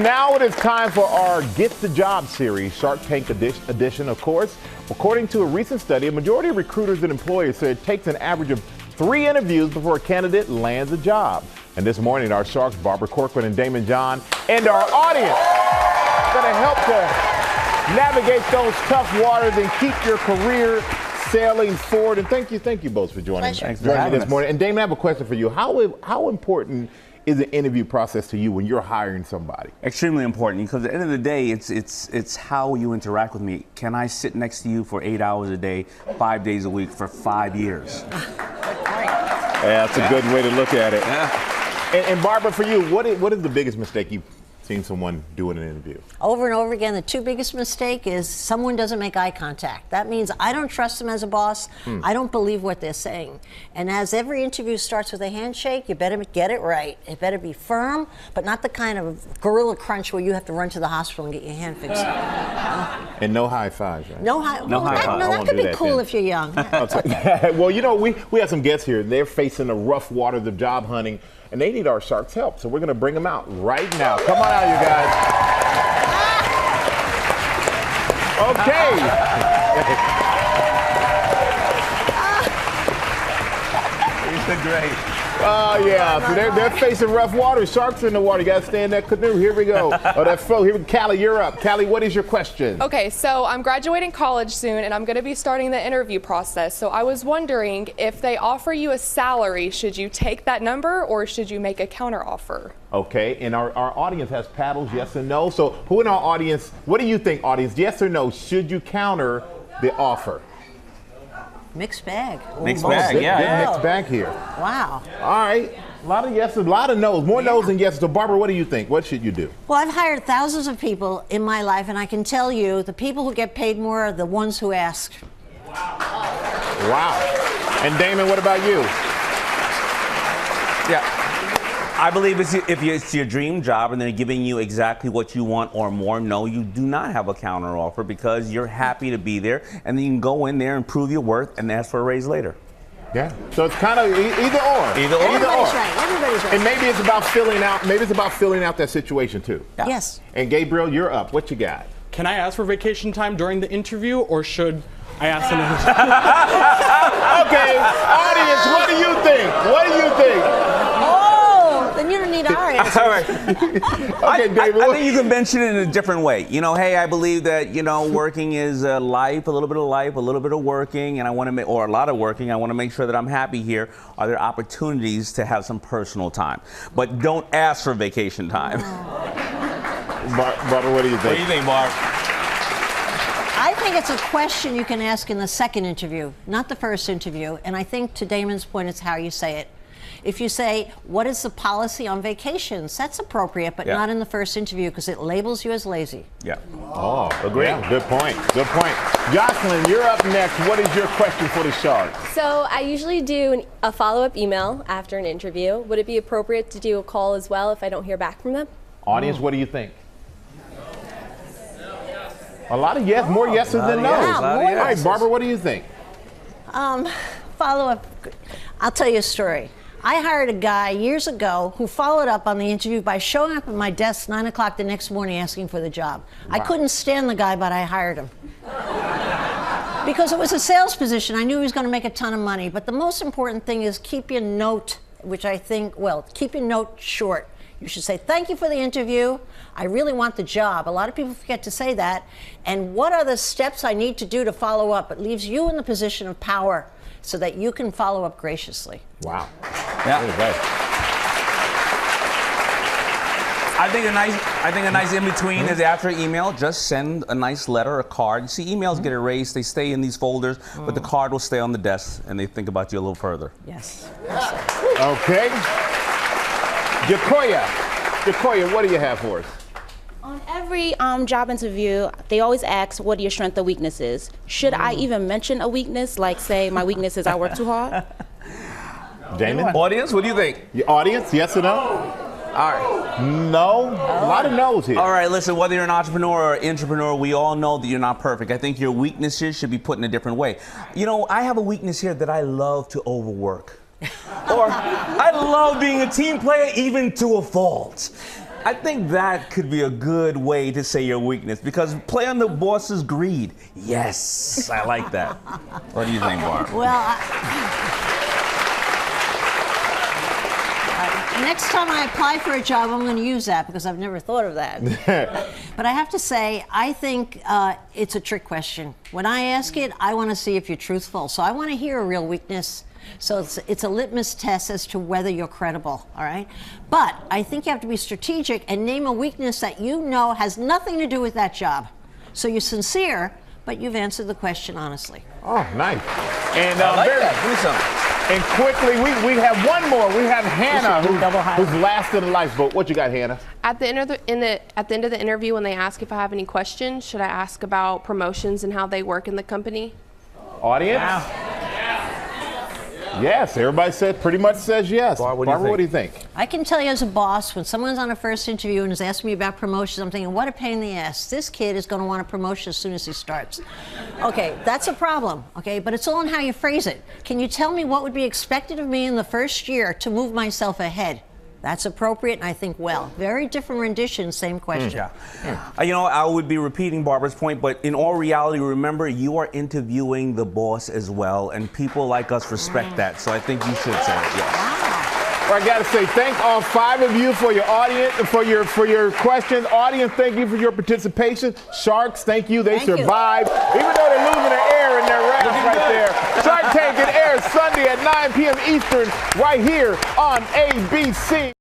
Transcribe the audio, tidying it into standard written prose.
Now it is time for our Get the Job series, Shark Tank edition, of course. According to a recent study, a majority of recruiters and employers say it takes an average of 3 interviews before a candidate lands a job. And this morning, our Sharks, Barbara Corcoran and Daymond John, and our audience are going to help to navigate those tough waters and keep your career sailing forward. And thank you both for joining me this morning. And Daymond, I have a question for you. How important is the interview process to you when you're hiring somebody? Extremely important, because at the end of the day, it's how you interact with me. Can I sit next to you for 8 hours a day, 5 days a week for 5 years? Yeah, that's a good way to look at it. Yeah. And Barbara, for you, what is the biggest mistake you've seen someone do in an interview? Over and over again, the 2 biggest mistake is someone doesn't make eye contact. That means I don't trust them as a boss. I don't believe what they're saying. And as every interview starts with a handshake, you better get it right. It better be firm, but not the kind of gorilla crunch where you have to run to the hospital and get your hand fixed. And no high fives, right? No high fives. No, that could be cool if you're young. Well, you know, we have some guests here. They're facing the rough waters of job hunting, and they need our Sharks' help. So we're going to bring them out right now. Come on out, you guys. Okay. These are great. Oh, yeah. So they're facing rough water. Sharks in the water. You got to stay in that canoe. Here we go. Oh, that float. Here, Callie, you're up. Callie, what is your question? Okay, so I'm graduating college soon, and I'm going to be starting the interview process. So I was wondering, if they offer you a salary, should you take that number, or should you make a counteroffer? Okay, and our audience has paddles, yes and no. So who in our audience, what do you think, audience? Yes or no, should you counter the offer? Mixed bag. Mixed bag, yeah. Mixed bag here. Wow. All right. A lot of yeses, a lot of no's. More no's than yeses. So, Barbara, what do you think? What should you do? Well, I've hired thousands of people in my life, and I can tell you the people who get paid more are the ones who ask. Wow. And Daymond, what about you? Yeah. I believe if it's your dream job and they're giving you exactly what you want or more, no, you do not have a counter offer, because you're happy to be there, and then you can go in there and prove your worth and ask for a raise later. Yeah. So it's kind of either or. Everybody's right. Everybody's right. And maybe it's about filling out. Maybe it's about filling out that situation too. Yeah. Yes. And Gabriel, you're up. What you got? Can I ask for vacation time during the interview, or should I ask them? Okay, audience, what do you think? What do you think? Then you don't need our answer. All right. Okay, David. I think you can mention it in a different way. You know, hey, I believe that, you know, working is life, a little bit of life, a little bit of working, and I want to make, or a lot of working. I want to make sure that I'm happy here. Are there opportunities to have some personal time? But don't ask for vacation time. Barbara, what do you think? What do you think, Barb? I think it's a question you can ask in the second interview, not the first interview. And I think, to Damon's point, it's how you say it. If you say, what is the policy on vacations? That's appropriate, but not in the first interview, because it labels you as lazy. Yeah. Oh, agree. Yeah. Good point. Good point. Jocelyn, you're up next. What is your question for the Sharks? So I usually do a follow-up email after an interview. Would it be appropriate to do a call as well if I don't hear back from them? Audience, what do you think? A lot of yes, more yeses than no's. All right, Barbara, what do you think? Follow-up. I'll tell you a story. I hired a guy years ago who followed up on the interview by showing up at my desk 9 o'clock the next morning asking for the job. Wow. I couldn't stand the guy, but I hired him. Because it was a sales position. I knew he was going to make a ton of money. But the most important thing is keep your note, which I think, well, keep your note short. You should say, thank you for the interview. I really want the job. A lot of people forget to say that. And what are the steps I need to do to follow up? It leaves you in the position of power so that you can follow up graciously. Wow. Yeah. I think a nice in between is after email, just send a nice letter, a card. You see, emails get erased, they stay in these folders, but the card will stay on the desk and they think about you a little further. Yes. Okay. Jacoya, what do you have for us? On every job interview, they always ask, what are your strengths and weaknesses? Should I even mention a weakness, like say my weakness is I work too hard? Daymond? Audience, what do you think? Your audience, yes or no? All right. No? A lot of no's here. All right, listen, whether you're an entrepreneur or intrapreneur, we all know that you're not perfect. I think your weaknesses should be put in a different way. You know, I have a weakness here that I love to overwork. Or I love being a team player even to a fault. I think that could be a good way to say your weakness, because play on the boss's greed. Yes, I like that. What do you think, Barb? Well, next time I apply for a job, I'm going to use that because I've never thought of that. But I have to say, I think it's a trick question. When I ask it, I want to see if you're truthful. So I want to hear a real weakness. So it's a litmus test as to whether you're credible, all right? But I think you have to be strategic and name a weakness that you know has nothing to do with that job. So you're sincere, but you've answered the question honestly. Oh, nice. And I like that. Do something. And quickly, we have one more. We have Hannah, who's last in the lifeboat. What you got, Hannah? At the end of the interview, when they ask if I have any questions, should I ask about promotions and how they work in the company? Audience? Wow. Yes, everybody pretty much says yes. Barbara, what do you think? I can tell you as a boss, when someone's on a first interview and is asking me about promotions, I'm thinking, what a pain in the ass. This kid is going to want a promotion as soon as he starts. Okay, that's a problem, okay? But it's all in how you phrase it. Can you tell me what would be expected of me in the first year to move myself ahead? That's appropriate, and I think well. Very different rendition, same question. You know, I would be repeating Barbara's point, but in all reality, remember, you are interviewing the boss as well, and people like us respect that. So I think you should say it, yes. Well, I got to say, thank all 5 of you for your audience, for your questions. Audience, thank you for your participation. Sharks, thank you. They survived, even though they're losing their air in their raps right there. Shark Tank, it airs Sunday at 9 p.m. Eastern, right here on ABC.